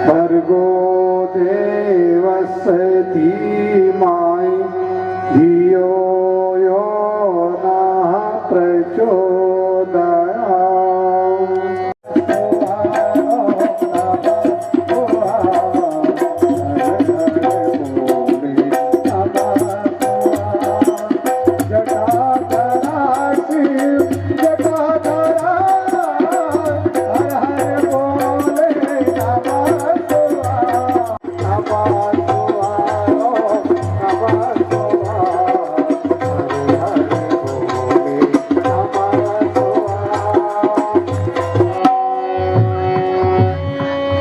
भर्गो देवस्य धीमहि धियो यो नः प्रचोदयात्।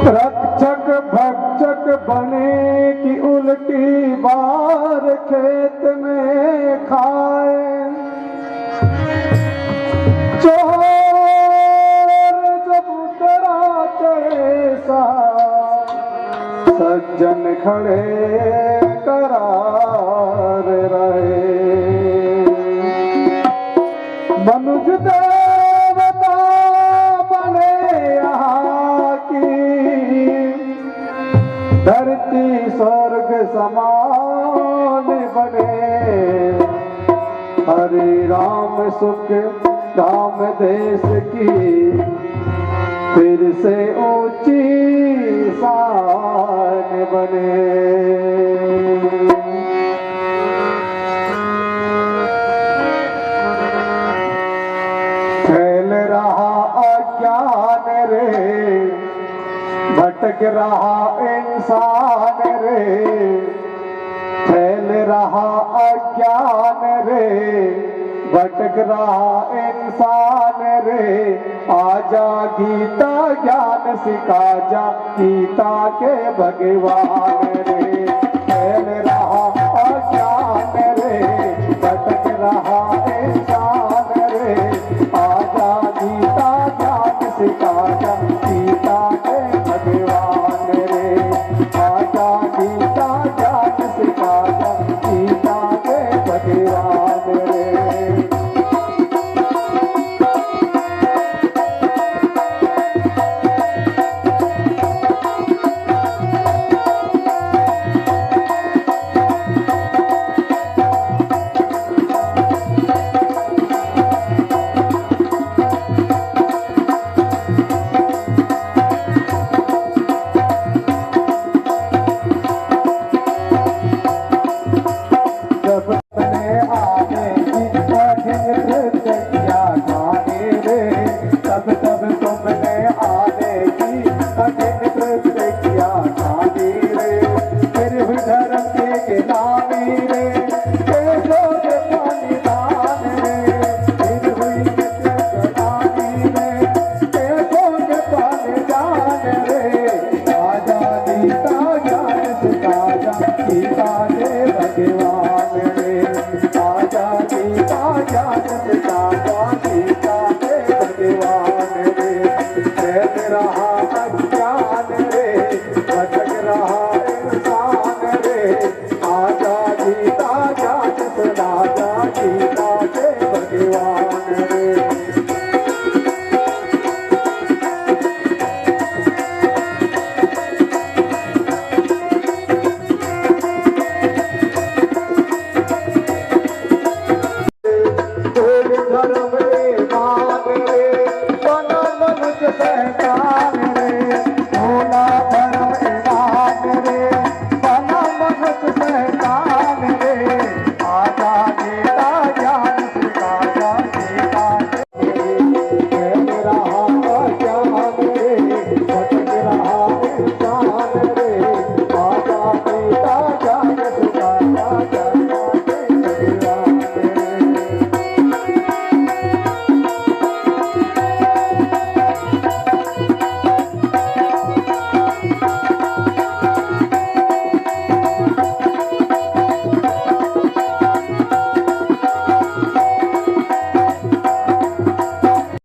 रक्षक भक्षक बने कि उल्टी बार खेत में खाए, चोर जब उतरा ऐसा सज्जन खड़े करार रहे। मनुज देवता बने यहाँ की, धरती स्वर्ग समान बने। हरे राम सुख धाम देश की फिर से ऊंची शान बने। फैल रहा अज्ञान रे, भटक रहा इंसान रे, फैल रहा अज्ञान रे, भटक रहा इंसान रे। आजा गीता ज्ञान सिखा जा, गीता के भगवान रे। फैल रहा अज्ञान रे, भटक रहा इंसान रे। आजा गीता ज्ञान सिखा जा, गीता के भगवान रे। आजा गीता ज्ञान सिखा जा, गीता के भगवान रे।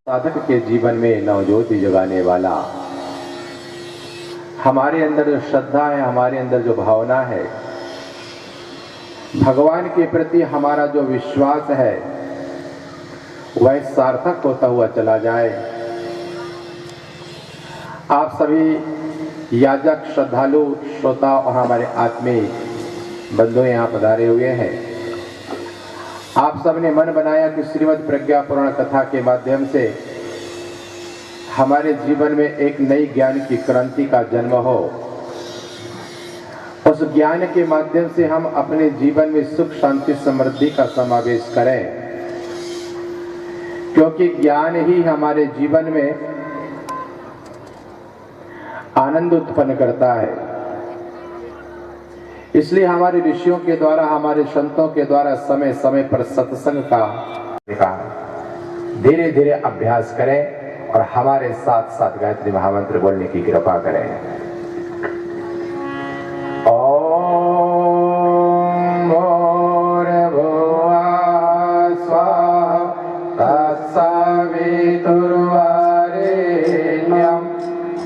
साधक के जीवन में नवज्योति जगाने वाला, हमारे अंदर जो श्रद्धा है, हमारे अंदर जो भावना है, भगवान के प्रति हमारा जो विश्वास है, वह सार्थक होता हुआ चला जाए। आप सभी याजक, श्रद्धालु, श्रोता और हमारे आत्मीय बंधु यहाँ पधारे हुए हैं। आप सबने मन बनाया कि श्रीमद् प्रज्ञा पुराण कथा के माध्यम से हमारे जीवन में एक नई ज्ञान की क्रांति का जन्म हो। उस ज्ञान के माध्यम से हम अपने जीवन में सुख, शांति, समृद्धि का समावेश करें, क्योंकि ज्ञान ही हमारे जीवन में आनंद उत्पन्न करता है। इसलिए हमारे ऋषियों के द्वारा, हमारे संतों के द्वारा समय समय पर सत्संग का धीरे धीरे अभ्यास करें और हमारे साथ साथ गायत्री महामंत्र बोलने की कृपा करें। ओम भूर्भुवः स्वः तत्सवितुर्वरेण्यं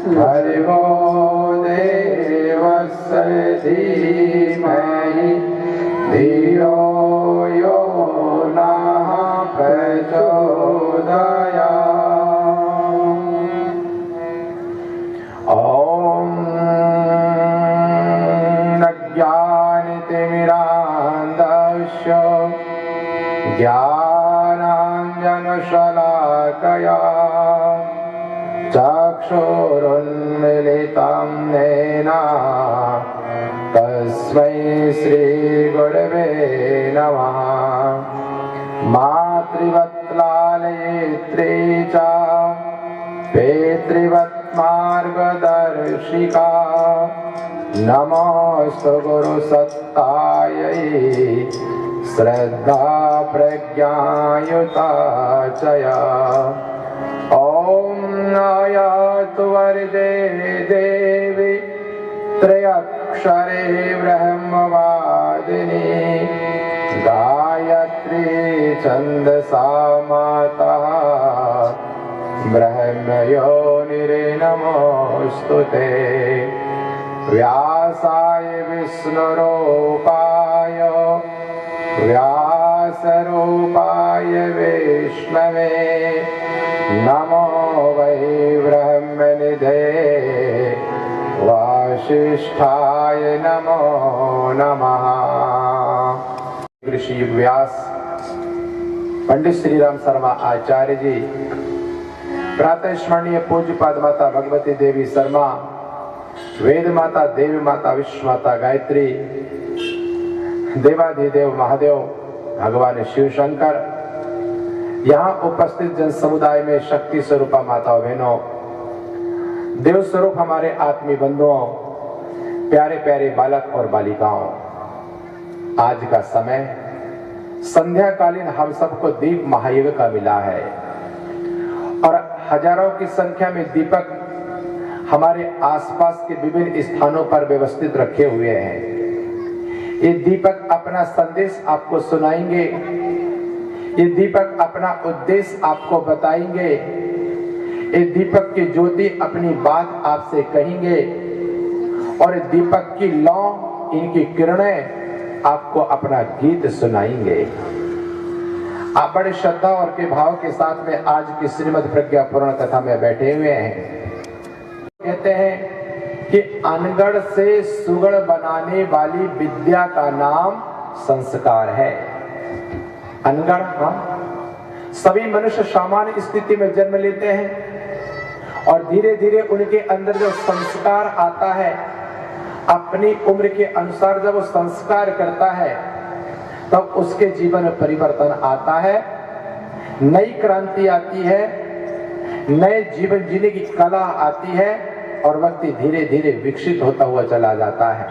भर्गो देवस्य धीमहि धियो यो नः प्रचोदयात्। ॐ अज्ञानतिमिरान्धस्य ज्ञानाञ्जनशलाकया चक्षुरुन्मीलितं येन तस्मै श्रीगुरवे नमः। मातृवत्लालयित्री च पितृवत् मार्गदर्शिका नमोऽस्तु गुरुसत्तायै श्रद्धा प्रज्ञायुता च या। ॐ आयातु वरदे देवी त्रयक्षरे ब्रह्मवादिनी गायत्री छन्दसा मातः ब्रह्मयोनिरे नमोऽस्तु ते। व्यासाय विष्णुरूपाय व्यासरूपाय विष्णवे नमो वै ब्रह्मनिधे वासिष्ठाय नमो नमः। ऋषि व्यास पंडित श्री राम शर्मा आचार्य जी, प्रातः स्मरणीय पूज्य पाद माता भगवती देवी शर्मा, वेद माता, देवी माता, विश्व माता गायत्री, देवाधिदेव महादेव भगवान शिव शंकर, यहाँ उपस्थित जन समुदाय में शक्ति स्वरूपा माताओं बहनों, देव स्वरूप हमारे आत्मीय बंधुओं, प्यारे प्यारे बालक और बालिकाओं, आज का समय संध्याकालीन हम सबको दीप महायुग का मिला है और हजारों की संख्या में दीपक हमारे आसपास के विभिन्न स्थानों पर व्यवस्थित रखे हुए हैं। ये दीपक अपना संदेश आपको सुनाएंगे, ये दीपक अपना उद्देश्य आपको बताएंगे, ये दीपक की ज्योति अपनी बात आपसे कहेंगे और दीपक की लौ, इनकी किरणें आपको अपना गीत सुनाएंगे। आप बड़े श्रद्धा और के भाव के साथ में आज की श्रीमद् प्रज्ञा पुराण कथा में बैठे हुए हैं। कहते हैं कि अनगढ़ से सुगढ़ बनाने वाली विद्या का नाम संस्कार है। अनगढ़, सभी मनुष्य सामान्य स्थिति में जन्म लेते हैं और धीरे धीरे उनके अंदर जो संस्कार आता है, अपनी उम्र के अनुसार जब वो संस्कार करता है तब उसके जीवन में परिवर्तन आता है, नई क्रांति आती है, नए जीवन जीने की कला आती है और व्यक्ति धीरे धीरे विकसित होता हुआ चला जाता है,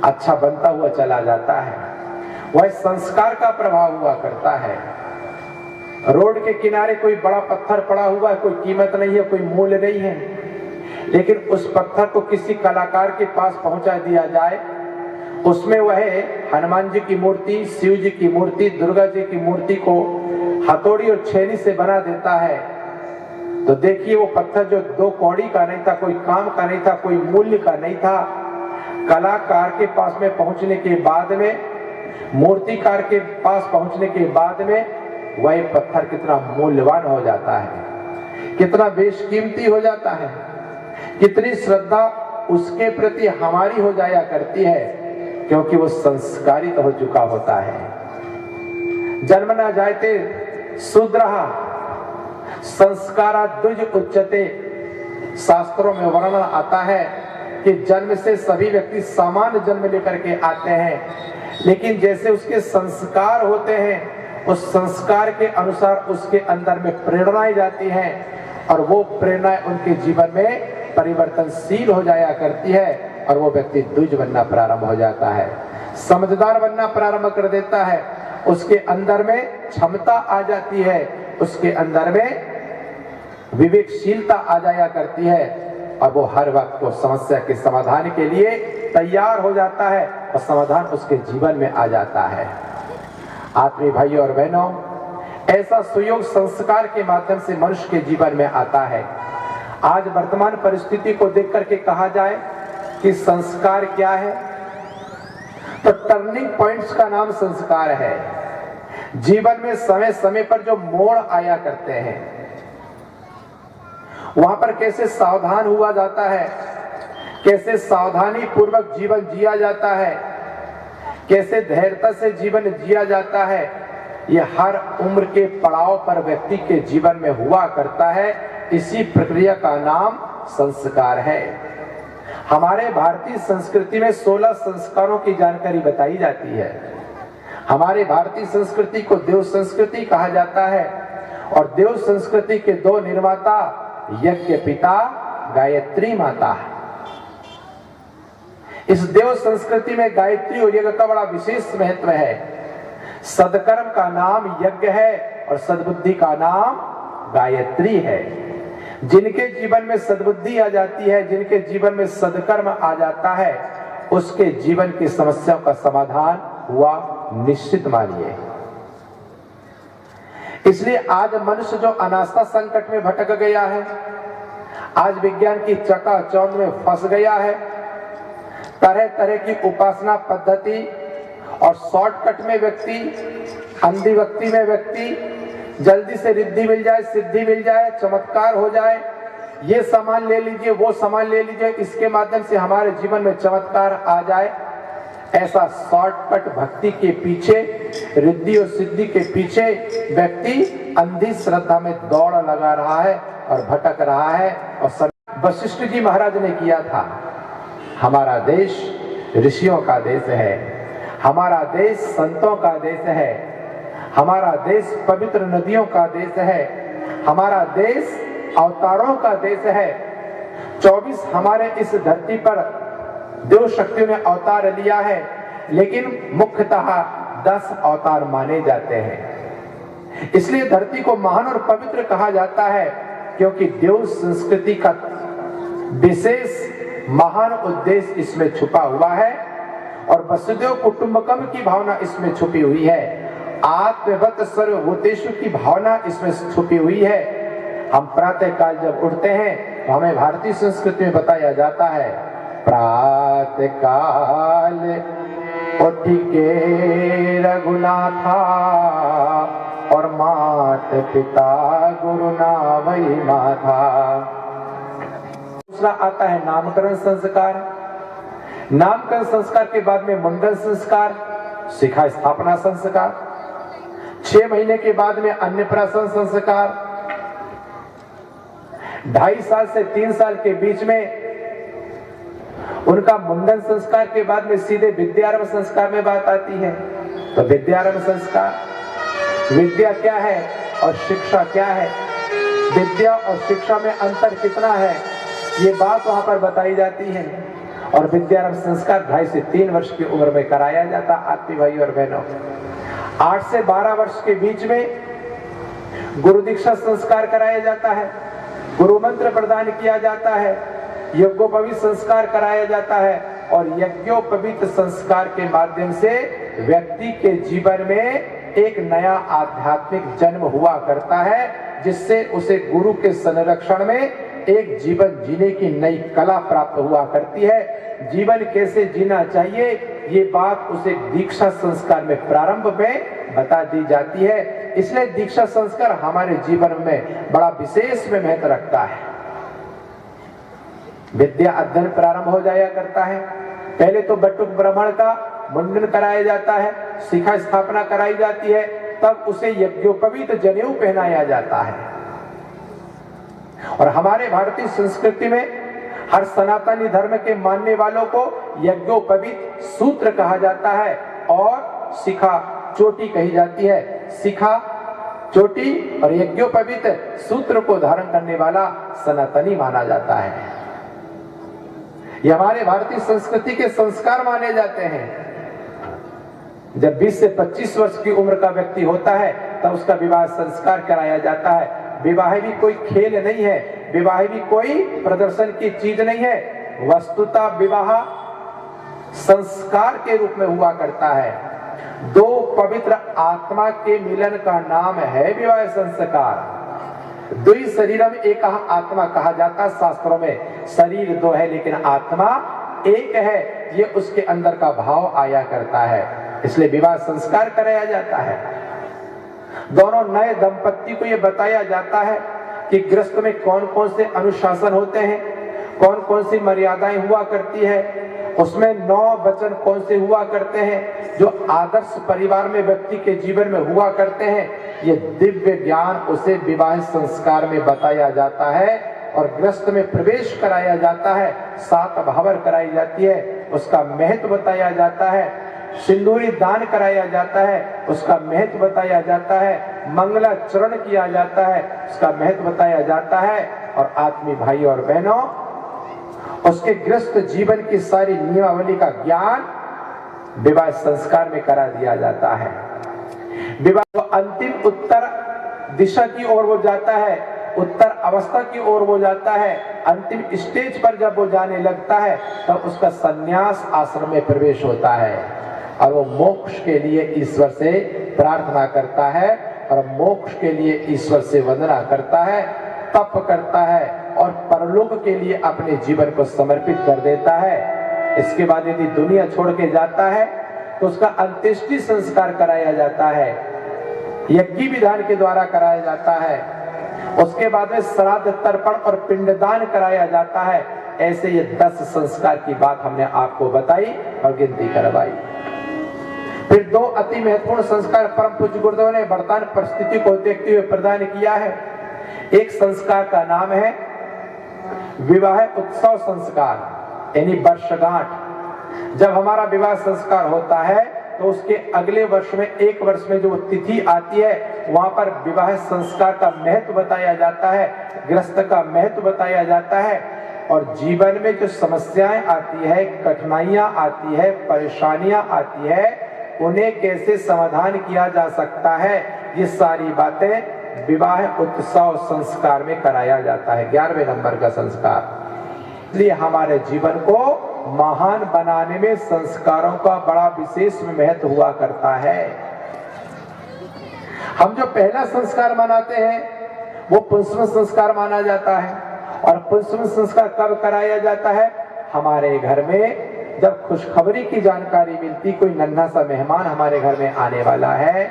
अच्छा बनता हुआ चला जाता है। वह संस्कार का प्रभाव हुआ करता है। रोड के किनारे कोई बड़ा पत्थर पड़ा हुआ है, कोई कीमत नहीं है, कोई मूल्य नहीं है, लेकिन उस पत्थर को किसी कलाकार के पास पहुंचा दिया जाए, उसमें वह हनुमान जी की मूर्ति, शिव जी की मूर्ति, दुर्गा जी की मूर्ति को हथौड़ी और छेनी से बना देता है, तो देखिए वो पत्थर जो 2 कौड़ी का नहीं था, कोई काम का नहीं था, कोई मूल्य का नहीं था, कलाकार के पास में पहुंचने के बाद में, मूर्तिकार के पास पहुंचने के बाद में वह पत्थर कितना मूल्यवान हो जाता है, कितना बेशकीमती हो जाता है। कितनी श्रद्धा उसके प्रति हमारी हो जाया करती है, क्योंकि वो संस्कारित हो चुका होता है। जन्म न जायते शूद्रः संस्कारा द्विज उच्यते। शास्त्रों में वर्णन आता है कि जन्म से सभी व्यक्ति समान जन्म लेकर के आते हैं, लेकिन जैसे उसके संस्कार होते हैं उस संस्कार के अनुसार उसके अंदर में प्रेरणाएं जाती हैं और वो प्रेरणाएं उनके जीवन में परिवर्तनशील हो जाया करती है और वो व्यक्ति द्विज बनना प्रारंभ हो जाता है, समझदार बनना प्रारंभ कर देता है। उसके अंदर में क्षमता आ जाती है, उसके अंदर में विवेकशीलता आ जाया करती है और वो हर वक्त को समस्या के समाधान के लिए तैयार हो जाता है और समाधान उसके जीवन में आ जाता है। आत्मीय भाइयों और बहनों, ऐसा सुयोग संस्कार के माध्यम से मनुष्य के जीवन में आता है। आज वर्तमान परिस्थिति को देख करके कहा जाए कि संस्कार क्या है, तो टर्निंग पॉइंट्स का नाम संस्कार है। जीवन में समय समय पर जो मोड़ आया करते हैं, वहां पर कैसे सावधान हुआ जाता है, कैसे सावधानी पूर्वक जीवन जिया जाता है, कैसे धैर्यता से जीवन जिया जाता है, यह हर उम्र के पड़ाव पर व्यक्ति के जीवन में हुआ करता है। इसी प्रक्रिया का नाम संस्कार है। हमारे भारतीय संस्कृति में 16 संस्कारों की जानकारी बताई जाती है। हमारे भारतीय संस्कृति को देव संस्कृति कहा जाता है और देव संस्कृति के दो निर्माता यज्ञ पिता, गायत्री माता। इस देव संस्कृति में गायत्री और यज्ञ का बड़ा विशेष महत्व है। सदकर्म का नाम यज्ञ है और सद्बुद्धि का नाम गायत्री है। जिनके जीवन में सद्बुद्धि आ जाती है, जिनके जीवन में सदकर्म आ जाता है, उसके जीवन की समस्याओं का समाधान हुआ निश्चित मानिए। इसलिए आज मनुष्य जो अनास्था संकट में भटक गया है, आज विज्ञान की चकाचौंध में फंस गया है, तरह तरह की उपासना पद्धति और शॉर्टकट में व्यक्ति, अंधी भक्ति में व्यक्ति जल्दी से रिद्धि मिल जाए, सिद्धि मिल जाए, चमत्कार हो जाए, ये सामान ले लीजिए, वो सामान ले लीजिए, इसके माध्यम से हमारे जीवन में चमत्कार आ जाए, ऐसा शॉर्टकट भक्ति के पीछे, रिद्धि और सिद्धि के पीछे व्यक्ति अंधी श्रद्धा में दौड़ लगा रहा है और भटक रहा है। और वशिष्ठ जी महाराज ने किया था। हमारा देश ऋषियों का देश है, हमारा देश संतों का देश है, हमारा देश पवित्र नदियों का देश है, हमारा देश अवतारों का देश है। 24 हमारे इस धरती पर देव शक्तियों ने अवतार लिया है, लेकिन मुख्यतः 10 अवतार माने जाते हैं। इसलिए धरती को महान और पवित्र कहा जाता है, क्योंकि देव संस्कृति का विशेष महान उद्देश्य इसमें छुपा हुआ है और वसुदेव कुटुंबकम की भावना इसमें छुपी हुई है। आत्मवत सर्वभूतेषु की भावना इसमें छुपी हुई है। हम प्रातः काल जब उठते हैं तो हमें भारतीय संस्कृति में बताया जाता है, प्रातः काल उठ के रघुनाथा और मात पिता गुरु नावई माथा। दूसरा आता है नामकरण संस्कार। नामकरण संस्कार के बाद में मुंडन संस्कार, शिखा स्थापना संस्कार, 6 महीने के बाद में अन्नप्राशन संस्कार, 2.5 साल से 3 साल के बीच में उनका मुंडन संस्कार के बाद में सीधे विद्यारंभ संस्कार में बात आती है। तो विद्यारंभ संस्कार, विद्या क्या है और शिक्षा क्या है, विद्या और शिक्षा में अंतर कितना है, ये बात वहां पर बताई जाती है। और विद्यारंभ संस्कार 2.5 से 3 वर्ष की उम्र में कराया जाता। आत्मीय भाई और बहनों, 8 से 12 वर्ष के बीच में गुरु दीक्षा संस्कार कराया जाता है, गुरु मंत्र प्रदान किया जाता है, यज्ञोपवीत संस्कार कराया जाता है और यज्ञोपवीत संस्कार के माध्यम से व्यक्ति के जीवन में एक नया आध्यात्मिक जन्म हुआ करता है, जिससे उसे गुरु के संरक्षण में एक जीवन जीने की नई कला प्राप्त हुआ करती है। जीवन कैसे जीना चाहिए, ये बात उसे दीक्षा संस्कार में प्रारंभ में बता दी जाती है। इसलिए दीक्षा संस्कार हमारे जीवन में बड़ा विशेष में महत्व रखता है। विद्या अध्ययन प्रारंभ हो जाया करता है। पहले तो बटुक ब्राह्मण का मुंडन कराया जाता है, शिखा स्थापना कराई जाती है, तब उसे यज्ञोपवीत जनेऊ पहनाया जाता है। और हमारे भारतीय संस्कृति में हर सनातनी धर्म के मानने वालों को यज्ञोपवीत सूत्र कहा जाता है और शिखा चोटी कही जाती है। शिखा चोटी और यज्ञोपवीत सूत्र को धारण करने वाला सनातनी माना जाता है। ये हमारे भारतीय संस्कृति के संस्कार माने जाते हैं। जब 20 से 25 वर्ष की उम्र का व्यक्ति होता है तब उसका विवाह संस्कार कराया जाता है। विवाह भी कोई खेल नहीं है, विवाह भी कोई प्रदर्शन की चीज नहीं है। वस्तुतः विवाह संस्कार के रूप में हुआ करता है। दो पवित्र आत्मा के मिलन का नाम है विवाह संस्कार। दुई शरीरम एक आत्मा कहा जाता है शास्त्रों में। शरीर दो है लेकिन आत्मा एक है, ये उसके अंदर का भाव आया करता है, इसलिए विवाह संस्कार कराया जाता है। दोनों नए दंपत्ति को ये बताया जाता है कि गृहस्थ में कौन कौन से अनुशासन होते हैं, कौन कौन सी मर्यादाएं हुआ करती है, उसमें 9 वचन कौन से हुआ करते हैं जो आदर्श परिवार में व्यक्ति के जीवन में हुआ करते हैं। ये दिव्य ज्ञान उसे विवाह संस्कार में बताया जाता है और गृहस्थ में प्रवेश कराया जाता है। 7 भावर कराई जाती है, उसका महत्व बताया जाता है। सिंदूरी दान कराया जाता है, उसका महत्व बताया जाता है। मंगलाचरण किया जाता है, उसका महत्व बताया जाता है। और आत्मीय भाई और बहनों, उसके गृहस्थ जीवन की सारी नियमावली का ज्ञान विवाह संस्कार में करा दिया जाता है। विवाह अंतिम उत्तर दिशा की ओर वो जाता है, उत्तर अवस्था की ओर वो जाता है। अंतिम स्टेज पर जब वो जाने लगता है तब उसका संन्यास आश्रम में प्रवेश होता है और वो मोक्ष के लिए ईश्वर से प्रार्थना करता है और मोक्ष के लिए ईश्वर से वंदना करता है, तप करता है और परलोक के लिए अपने जीवन को समर्पित कर देता है। इसके बाद यदि दुनिया छोड़ के जाता है तो उसका अंत्येष्टि संस्कार कराया जाता है, यज्ञ विधान के द्वारा कराया जाता है। उसके बाद में श्राद्ध तर्पण और पिंडदान कराया जाता है। ऐसे ये 10 संस्कार की बात हमने आपको बताई और गिनती करवाई। फिर 2 अति महत्वपूर्ण संस्कार परम पूज्य गुरुदेव ने वर्तमान परिस्थिति को देखते हुए प्रदान किया है। एक संस्कार का नाम है विवाह उत्सव संस्कार, यानी वर्षगांठ। जब हमारा विवाह संस्कार होता है तो उसके अगले वर्ष में, 1 वर्ष में जो तिथि आती है वहां पर विवाह संस्कार का महत्व बताया जाता है, गृहस्थ का महत्व बताया जाता है और जीवन में जो समस्याएं आती है, कठिनाइयां आती है, परेशानियां आती है, उन्हें कैसे समाधान किया जा सकता है, ये सारी बातें विवाह उत्सव संस्कार में कराया जाता है। 11वें नंबर का संस्कार। इसलिए हमारे जीवन को महान बनाने में संस्कारों का बड़ा विशेष महत्व हुआ करता है। हम जो पहला संस्कार मनाते हैं वो पुंसवन संस्कार माना जाता है। और पुंसवन संस्कार कब कराया जाता है? हमारे घर में जब खुशखबरी की जानकारी मिलती, कोई नन्हा सा मेहमान हमारे घर में आने वाला है,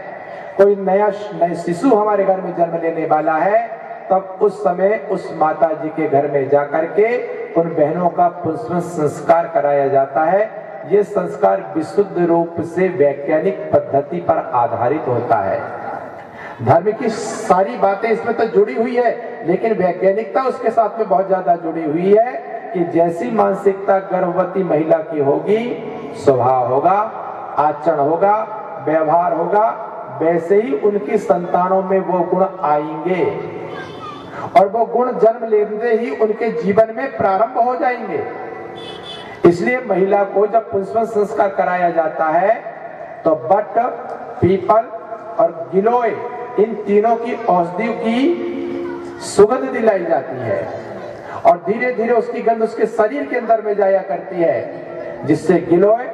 कोई नया शिशु हमारे घर में जन्म लेने वाला है, तब उस समय उस माता जी के घर में जाकर के उन बहनों का पुंसवन संस्कार कराया जाता है। ये संस्कार विशुद्ध रूप से वैज्ञानिक पद्धति पर आधारित होता है। धर्म की सारी बातें इसमें तो जुड़ी हुई है, लेकिन वैज्ञानिकता उसके साथ में बहुत ज्यादा जुड़ी हुई है कि जैसी मानसिकता गर्भवती महिला की होगी, स्वभाव होगा, आचरण होगा, व्यवहार होगा, वैसे ही उनकी संतानों में वो गुण आएंगे और वो गुण जन्म लेते ही उनके जीवन में प्रारंभ हो जाएंगे। इसलिए महिला को जब पुंसवन संस्कार कराया जाता है तो बट, पीपल और गिलोय, इन तीनों की औषधियों की सुगंध दिलाई जाती है और धीरे धीरे उसकी गंध उसके शरीर के अंदर में जाया करती है, जिससे गिलोय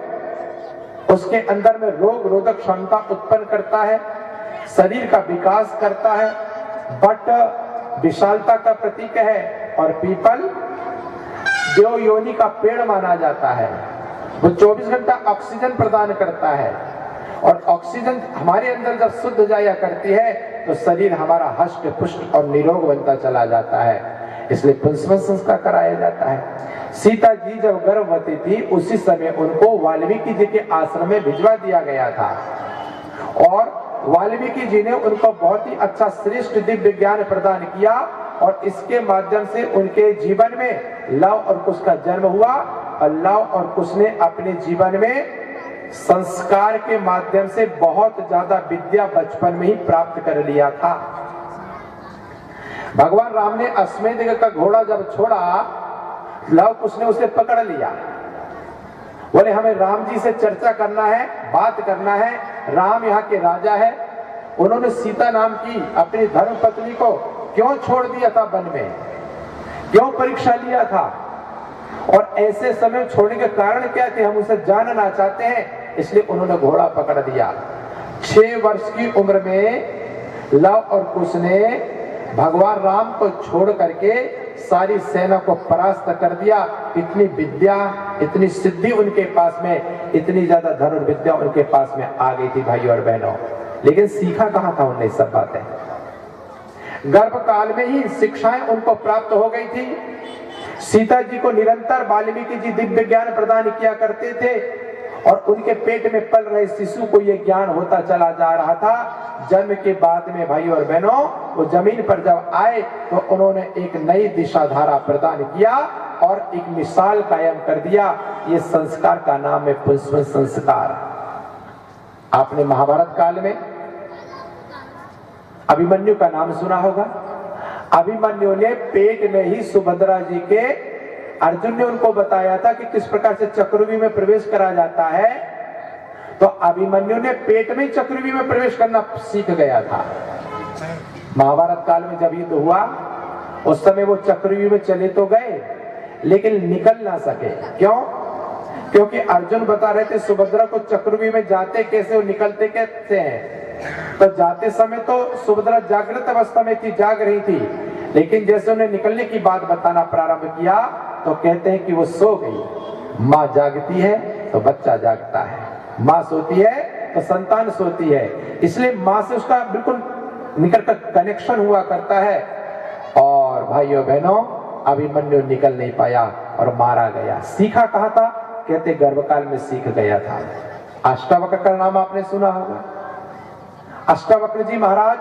उसके अंदर में रोग रोधक क्षमता उत्पन्न करता है, शरीर का विकास करता है। बट विशालता का प्रतीक है और पीपल देव योनि का पेड़ माना जाता है। वो 24 घंटा ऑक्सीजन प्रदान करता है और ऑक्सीजन हमारे अंदर जब शुद्ध जाया करती है तो शरीर हमारा हष्ट पुष्ट और निरोग बनता चला जाता है। इसलिए पुंसवन संस्कार कराया जाता है। सीता जी जब गर्भवती थी उसी समय उनको वाल्मीकि जी के आश्रम में भिजवा दिया गया था और वाल्मीकि जी ने उनको बहुत ही अच्छा श्रेष्ठ दिव्य ज्ञान प्रदान किया और इसके माध्यम से उनके जीवन में लव और कुश का जन्म हुआ और लव और कुश ने अपने जीवन में संस्कार के माध्यम से बहुत ज्यादा विद्या बचपन में ही प्राप्त कर लिया था। भगवान राम ने अश्वमेध का घोड़ा जब छोड़ा, लव कुश ने उसे पकड़ लिया। बोले हमें राम जी से चर्चा करना है, बात करना है। राम यहाँ के राजा है। उन्होंने सीता नाम की अपनी धर्म पत्नी को क्यों छोड़ दिया था वन में, क्यों परीक्षा लिया था और ऐसे समय छोड़ने के कारण क्या थे, हम उसे जानना चाहते हैं। इसलिए उन्होंने घोड़ा पकड़ दिया। 6 वर्ष की उम्र में लव और कुश ने भगवान राम को छोड़ करके सारी सेना को परास्त कर दिया। इतनी विद्या, इतनी सिद्धि उनके पास में, इतनी ज्यादा धनुर्विद्या उनके पास में आ गई थी भाई और बहनों। लेकिन सीखा कहां था उन्हें सब बातें? गर्भ काल में ही शिक्षाएं उनको प्राप्त हो गई थी। सीता जी को निरंतर वाल्मीकि जी दिव्य ज्ञान प्रदान किया करते थे और उनके पेट में पल रहे शिशु को यह ज्ञान होता चला जा रहा था। जन्म के बाद में भाई और बहनों वो जमीन पर जब आए तो उन्होंने एक नई दिशा धारा प्रदान किया और एक मिसाल कायम कर दिया। ये संस्कार का नाम है पुष्प संस्कार। आपने महाभारत काल में अभिमन्यु का नाम सुना होगा। अभिमन्यु ने पेट में ही सुभद्रा जी के, अर्जुन ने उनको बताया था कि किस प्रकार से चक्रव्यूह में प्रवेश करा जाता है, तो अभिमन्यु ने पेट में चक्रव्यूह में प्रवेश करना सीख गया था। महाभारत काल में जब युद्ध हुआ उस समय वो चक्रव्यूह में चले तो गए लेकिन निकल ना सके। क्यों? क्योंकि अर्जुन बता रहे थे सुभद्रा को चक्रव्यूह में जाते कैसे और निकलते कैसे हैं। तो जाते समय तो सुभद्रा जागृत अवस्था में थी, जाग रही थी, लेकिन जैसे उन्हें निकलने की बात बताना प्रारंभ किया तो कहते हैं कि वो सो गई। माँ जागती है तो बच्चा जागता है, माँ सोती है तो संतान सोती है। इसलिए माँ से उसका बिल्कुल निकट का कनेक्शन हुआ करता है। और भाइयों बहनों, अभिमन्यु निकल नहीं पाया और मारा गया। सीखा कहा था? कहते गर्भकाल में सीख गया था। अष्टावक्र का नाम आपने सुना होगा। अष्टावक्र जी महाराज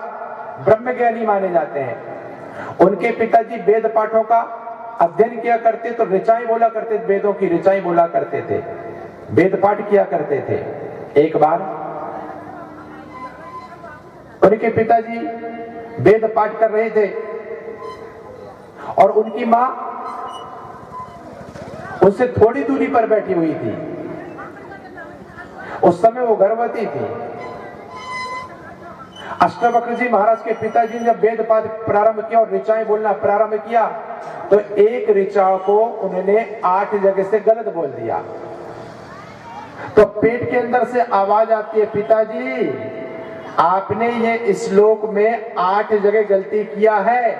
ब्रह्मज्ञानी माने जाते हैं। उनके पिताजी वेद पाठों का अध्ययन किया करते तो ऋचाएं बोला करते, वेदों की ऋचाएं बोला करते थे, वेद पाठ किया करते थे। एक बार उनके पिताजी वेद पाठ कर रहे थे और उनकी मां उससे थोड़ी दूरी पर बैठी हुई थी। उस समय वो गर्भवती थी। अष्टावक्र जी महाराज के पिताजी ने जब वेद पाठ प्रारंभ किया और ऋचाएं बोलना प्रारंभ किया तो एक ऋचा को उन्होंने 8 जगह से गलत बोल दिया। तो पेट के अंदर से आवाज आती है, पिताजी आपने ये श्लोक में 8 जगह गलती किया है।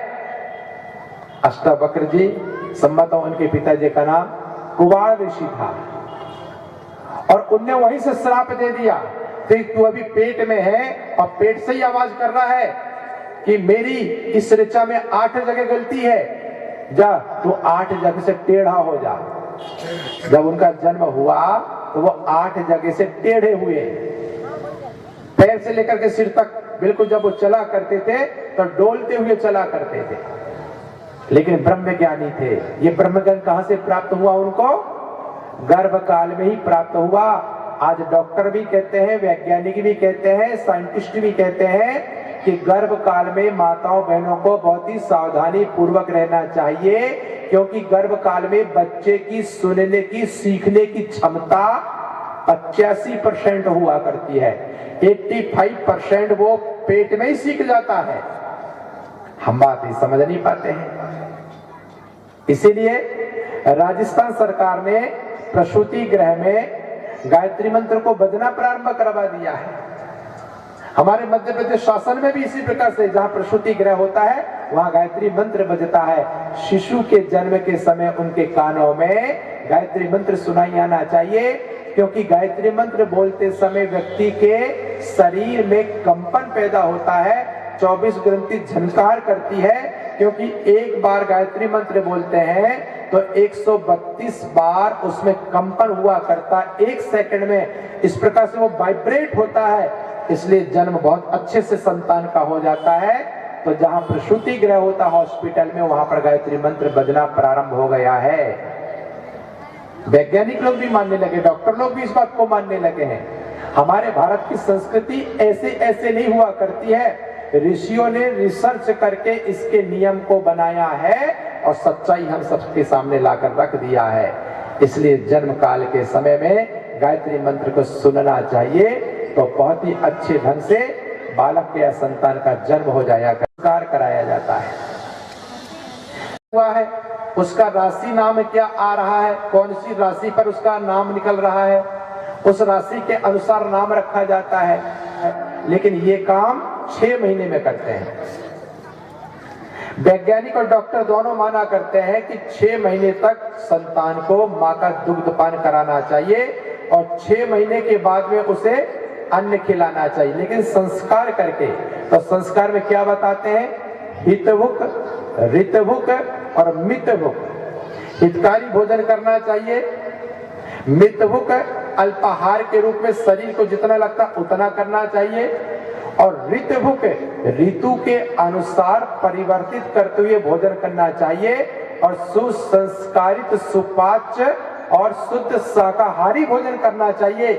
अष्टावक्र जी, संभवतः उनके पिताजी का नाम कुवाड़ ऋषि था और उनने वहीं से श्राप दे दिया कि तू अभी पेट में है और पेट से ही आवाज कर रहा है कि मेरी इस ऋचा में 8 जगह गलती है, जा तू 8 जगह से टेढ़ा हो जा। जब उनका जन्म हुआ तो वो 8 जगह से टेढ़े हुए, पैर से लेकर के सिर तक बिल्कुल। जब वो चला करते थे तो डोलते हुए चला करते थे, लेकिन ब्रह्म ज्ञानी थे। ये ब्रह्म ज्ञान कहां से प्राप्त हुआ उनको? गर्भ काल में ही प्राप्त हुआ। आज डॉक्टर भी कहते हैं, वैज्ञानिक भी कहते हैं, साइंटिस्ट भी कहते हैं कि गर्भ काल में माताओं बहनों को बहुत ही सावधानी पूर्वक रहना चाहिए, क्योंकि गर्भ काल में बच्चे की सुनने की, सीखने की क्षमता 85% हुआ करती है। 85% वो पेट में ही सीख जाता है। हम बात ही समझ नहीं पाते हैं। इसीलिए राजस्थान सरकार ने प्रसूति गृह में गायत्री मंत्र को बजना प्रारंभ करवा दिया है। हमारे मध्य प्रदेश शासन में भी इसी प्रकार से जहां प्रसूति गृह होता है वहां गायत्री मंत्र बजता है। शिशु के जन्म के समय उनके कानों में गायत्री मंत्र सुनाई आना चाहिए, क्योंकि गायत्री मंत्र बोलते समय व्यक्ति के शरीर में कंपन पैदा होता है, 24 ग्रंथि झनकार करती है। क्योंकि एक बार गायत्री मंत्र बोलते हैं तो 132 बार उसमें कंपन हुआ करता, 1 सेकंड में इस प्रकार से वो वाइब्रेट होता है। इसलिए जन्म बहुत अच्छे से संतान का हो जाता है। तो जहां प्रसूति गृह होता हॉस्पिटल में, वहां पर गायत्री मंत्र बजना प्रारंभ हो गया है। वैज्ञानिक लोग भी मानने लगे, डॉक्टर लोग भी इस बात को मानने लगे हैं। हमारे भारत की संस्कृति ऐसे ऐसे नहीं हुआ करती है। ऋषियों ने रिसर्च करके इसके नियम को बनाया है और सच्चाई हम सबके सामने लाकर रख दिया है। इसलिए जन्म काल के समय में गायत्री मंत्र को सुनना चाहिए, तो बहुत ही अच्छे ढंग से बालक या संतान का जन्म हो जाया, संस्कार कराया जाता है। हुआ है उसका राशि नाम क्या आ रहा है, कौन सी राशि पर उसका नाम निकल रहा है, उस राशि के अनुसार नाम रखा जाता है। लेकिन ये काम 6 महीने में करते हैं। वैज्ञानिक और डॉक्टर दोनों माना करते हैं कि 6 महीने तक संतान को मां का दुग्धपान कराना चाहिए और 6 महीने के बाद में उसे अन्न खिलाना चाहिए, लेकिन संस्कार करके। तो संस्कार में क्या बताते हैं, हितभुक, ऋतभुक और मितभुक। हितकारी भोजन करना चाहिए, मितभुक अल्पाहार के रूप में शरीर को जितना लगता उतना करना चाहिए, और ऋतभुक ऋतु के अनुसार परिवर्तित करते हुए भोजन करना चाहिए, और सुसंस्कारित सुपाच्य और शुद्ध शाकाहारी भोजन करना चाहिए।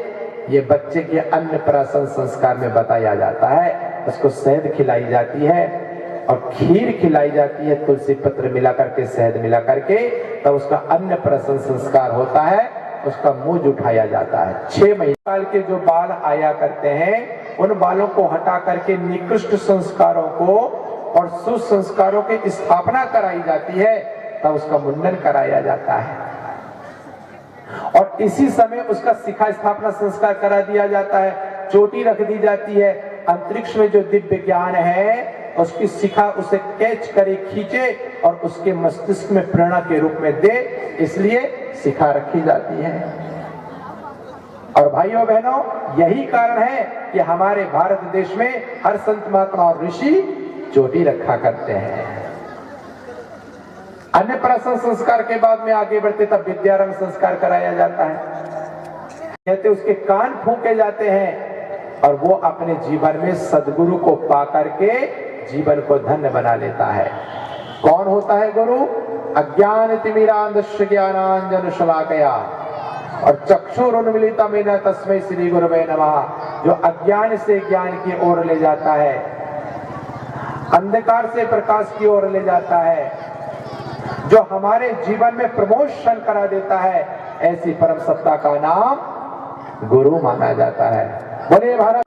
ये बच्चे के अन्नप्राशन संस्कार में बताया जाता है। उसको शहद खिलाई जाती है और खीर खिलाई जाती है, तुलसी पत्र मिला करके, शहद मिला करके, तब उसका अन्नप्राशन संस्कार होता है, उसका मुंह उठाया जाता है। 6 महीने काल के जो बाल आया करते हैं, उन बालों को हटा करके निकृष्ट संस्कारों को और सुसंस्कारों की स्थापना कराई जाती है, तब उसका मुंडन कराया जाता है। और इसी समय उसका शिखा स्थापना संस्कार करा दिया जाता है, चोटी रख दी जाती है। अंतरिक्ष में जो दिव्य ज्ञान है, उसकी शिखा उसे कैच करे, खींचे और उसके मस्तिष्क में प्रेरणा के रूप में दे, इसलिए शिखा रखी जाती है। और भाइयों बहनों, यही कारण है कि हमारे भारत देश में हर संत महात्मा और ऋषि चोटी रखा करते हैं। अन्नप्राशन संस्कार के बाद में आगे बढ़ते तब विद्यारंभ संस्कार कराया जाता है। कहते उसके कान फूंके जाते हैं और वो अपने जीवन में सदगुरु को पा करके जीवन को धन्य बना लेता है। कौन होता है गुरु? अज्ञान तिमिरांधस्य ज्ञानांजन शलाकया और चक्षुरुन्मीलितमेन तस्मै श्री गुरुवे नमः। जो अज्ञान से ज्ञान की ओर ले जाता है, अंधकार से प्रकाश की ओर ले जाता है, जो हमारे जीवन में प्रमोशन करा देता है, ऐसी परम सत्ता का नाम गुरु माना जाता है। बोले भारत।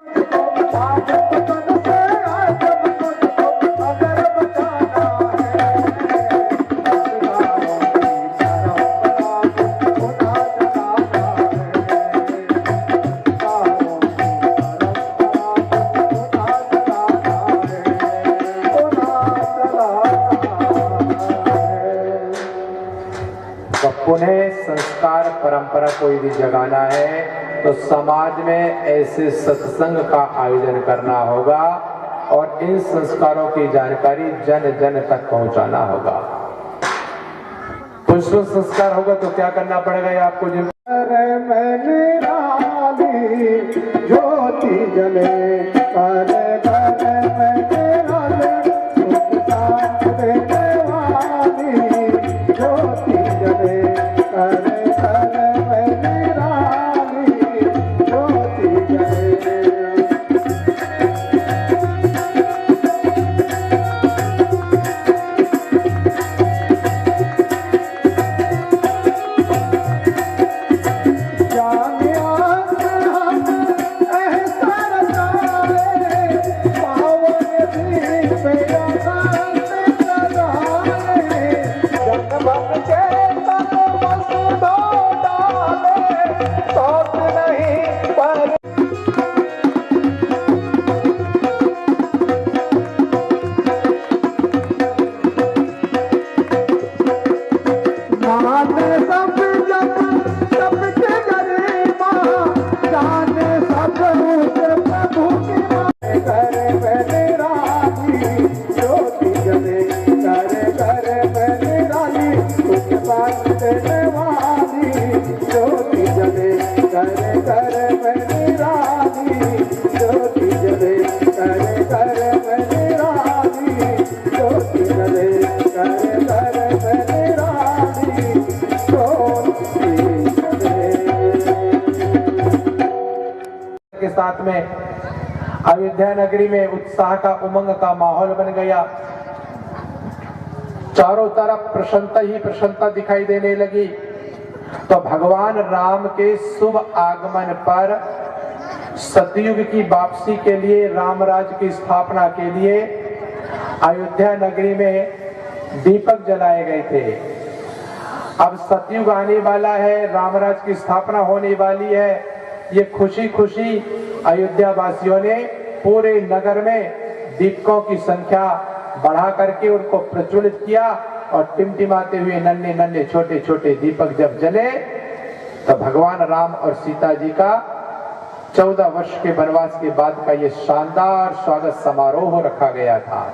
पुनः संस्कार परंपरा कोई भी जगाना है तो समाज में ऐसे सत्संग का आयोजन करना होगा और इन संस्कारों की जानकारी जन जन तक पहुंचाना होगा। पुष्प संस्कार होगा तो क्या करना पड़ेगा ये आपको ज्योति जले ज्ञान के साथ में अयोध्या नगरी में उत्साह का उमंग का माहौल बन गया। चारों तरफ प्रसन्नता ही प्रसन्नता दिखाई देने लगी। तो भगवान राम के शुभ आगमन पर सतयुग की वापसी के लिए, रामराज की स्थापना के लिए अयोध्या नगरी में दीपक जलाए गए थे। अब सतयुग आने वाला है, रामराज की स्थापना होने वाली है। ये खुशी खुशी अयोध्या वासियों ने पूरे नगर में दीपकों की संख्या बढ़ा करके उनको प्रज्वलित किया और टिमटिमाते हुए नन्हे नन्हे छोटे छोटे दीपक जब जले तो भगवान राम और सीता जी का 14 वर्ष के वनवास के बाद का ये शानदार स्वागत समारोह रखा गया था।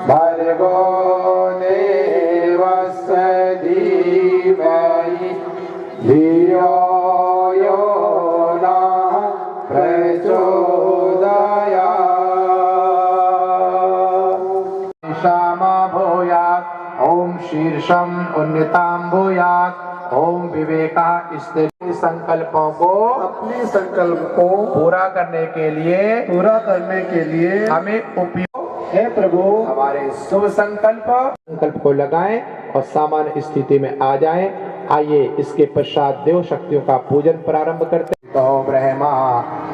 भर्गो देवस्य धीमहि धियो यो नः प्रचोदयात्। श्यामा भूयात् ओम शीर्षम उन्नताम भूयात् ओम विवेका। स्थिर संकल्पों को, अपने संकल्प को पूरा करने के लिए हमें उपयोग हे प्रभु हमारे शुभ संकल्प को लगाएं और सामान्य स्थिति में आ जाएं। आइए इसके पश्चात देव शक्तियों का पूजन प्रारंभ करते हैं। तो ब्रह्मा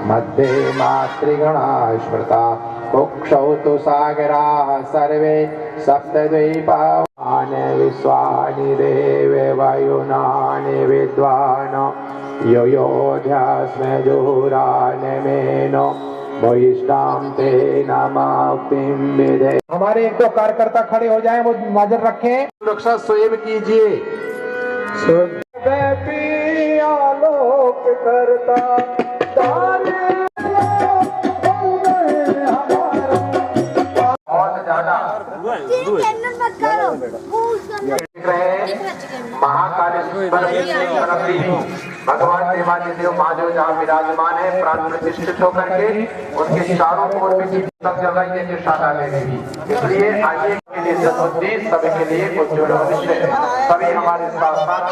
मध्ये मातृगणा स्मृता कुक्षौ तु सागरा सर्वे सप्तद्वीपानि विश्वानि देवे वायुनानि विद्वान् यो योऽध्यास्मे जुहुरानि मेनो वैष्णाम ते नमाक्तिं विधे। हमारे एक दो कार्यकर्ता खड़े हो जाएं, वो नजर रखें। सुरक्षा स्वयं कीजिए। आलोक करता बहुत ज्यादा भगवान देवादिदेव महादेव जहाँ विराजमान है, प्राण प्रतिष्ठित होकर के उनके चारों ओर भी सब जगह ये निशाना लेगी। इसलिए आइए के लिए समुद्री सभी के लिए उज्ज्वल भविष्य है। सभी हमारे साथ साथ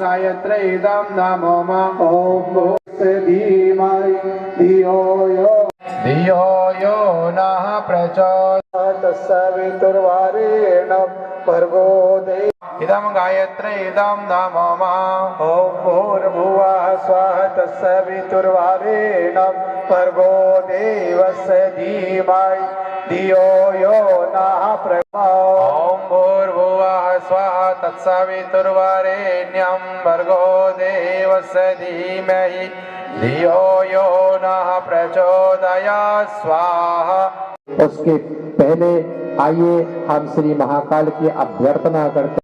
गायत्र इदम नमो ओम धीमहि धियो यो नः प्रचोदयात् सवितुर्वरेण्यं भर्गो देवस्य इदम गायत्र इदम नमो ओम भूर्भुवः स्वः तत्सवितुर्वरेण्यं भर्गो देवस्य धीमहि धियो यो नः प्रचोदयात्। ओम भूर्भुवः स्वः तत्सवितुर्वरेण्यं भर्गो देवस्य धीमहि धियो यो नः प्रचोदयात् स्वाहा। उसके पहले आइए हम श्री महाकाल की अभ्यर्थना करते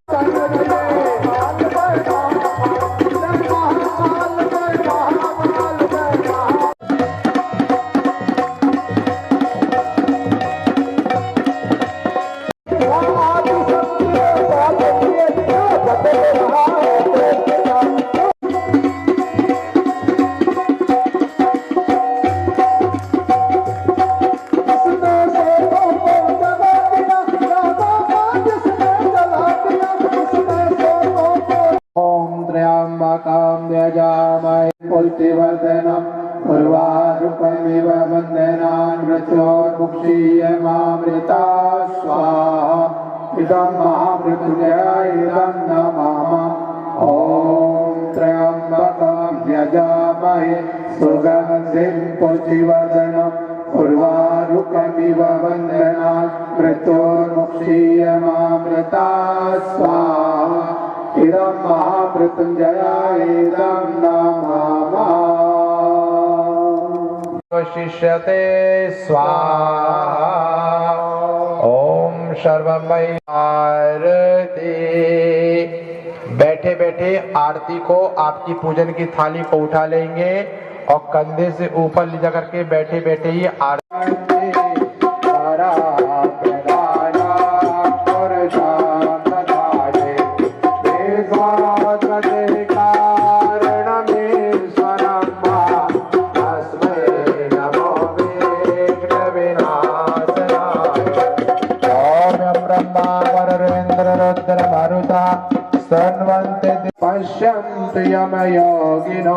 पुष्टिवर्धनम् उर्वारुकमिव वन्दनान् मृत्योर्मुक्षीयमामृता स्वाहा। इदं महामृत्युञ्जय इदं नमः। ॐ त्र्यम्बकं यजामहे सुगन्धिं पुष्टिवर्धनम् उर्वारुकमिव वन्दनान् मृत्योर्मुक्षीयमामृता स्वाहा। इदं महामृत्युञ्जय इदं नमः। शिष्यते स्वाहा। ओम सर्वमय आरती। बैठे बैठे आरती को, आपकी पूजन की थाली को उठा लेंगे और कंधे से ऊपर ले जाकर के बैठे बैठे ही आरती यम योगिनो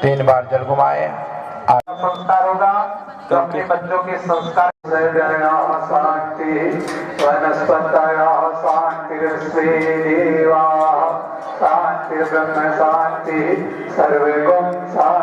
3 बार जल घुमाए। संस्कार होगा तो अपने बच्चों के संस्कार शांति वनस्पतया शांति ब्रह्म शांति सर्वगुण शांति।